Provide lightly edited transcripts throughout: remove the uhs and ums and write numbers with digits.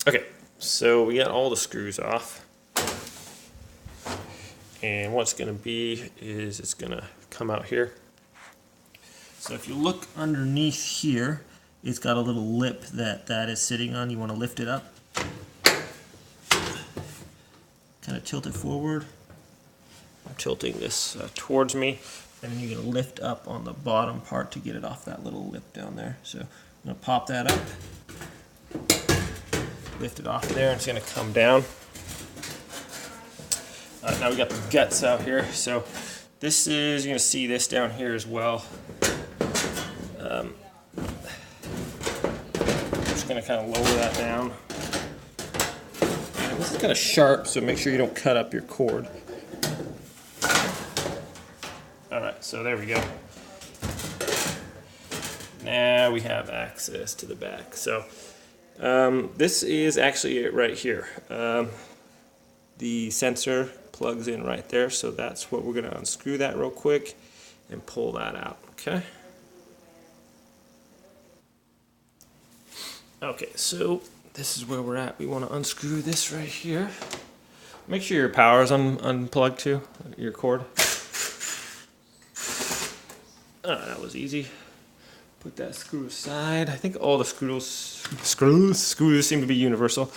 Okay, so we got all the screws off. And what's going to be is it's going to come out here. So if you look underneath here, it's got a little lip that is sitting on. You want to lift it up. Kind of tilt it forward. I'm tilting this towards me. And then you're going to lift up on the bottom part to get it off that little lip down there. So I'm going to pop that up. Lift it off there, and it's going to come down. Now we got the guts out here. So this is, you're going to see this down here as well. I'm just going to kind of lower that down. And this is kind of sharp, so make sure you don't cut up your cord. Alright, so there we go. Now we have access to the back. So this is actually it right here. The sensor plugs in right there, so that's what we're going to unscrew that real quick and pull that out, okay? Okay, so this is where we're at. We want to unscrew this right here. Make sure your power is unplugged too, your cord. That was easy. Put that screw aside. I think all the screws seem to be universal.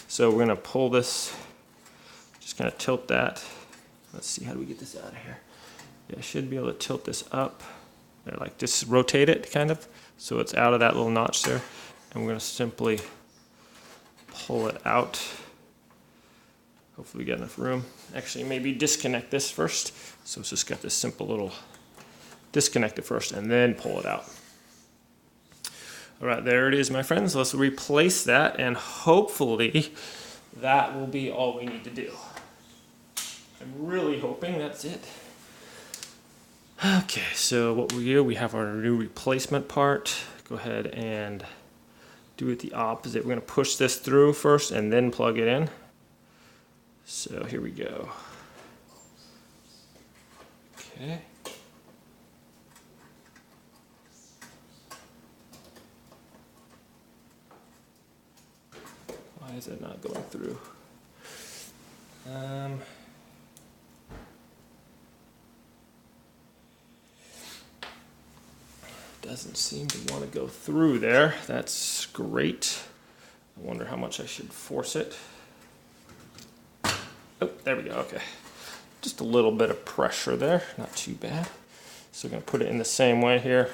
So we're going to pull this, just kind of tilt that. Let's see, how do we get this out of here? Yeah, I should be able to tilt this up. There, like just rotate it kind of, so it's out of that little notch there. And we're going to simply pull it out. Hopefully we get enough room. Actually, maybe disconnect this first. So it's just got this simple little disconnect it first and then pull it out. All right, there it is, my friends. Let's replace that, and hopefully that will be all we need to do. I'm really hoping that's it. Okay, so what we do, we have our new replacement part. Go ahead and do it the opposite. We're going to push this through first and then plug it in. So here we go. Okay. Why is it not going through? Doesn't seem to want to go through there. That's great. I wonder how much I should force it. Oh, there we go, okay. Just a little bit of pressure there, not too bad. So we're gonna put it in the same way here.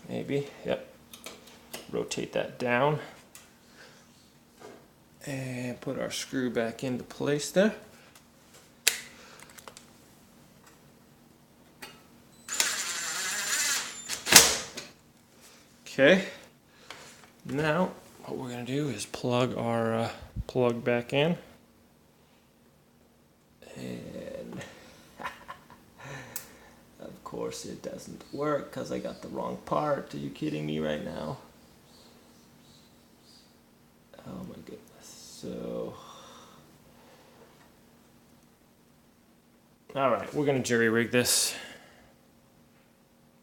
Maybe, yep. Rotate that down. And put our screw back into place there. Okay, now what we're going to do is plug our plug back in. And of course it doesn't work because I got the wrong part. Are you kidding me right now? Oh my goodness. So, all right, we're going to jury rig this.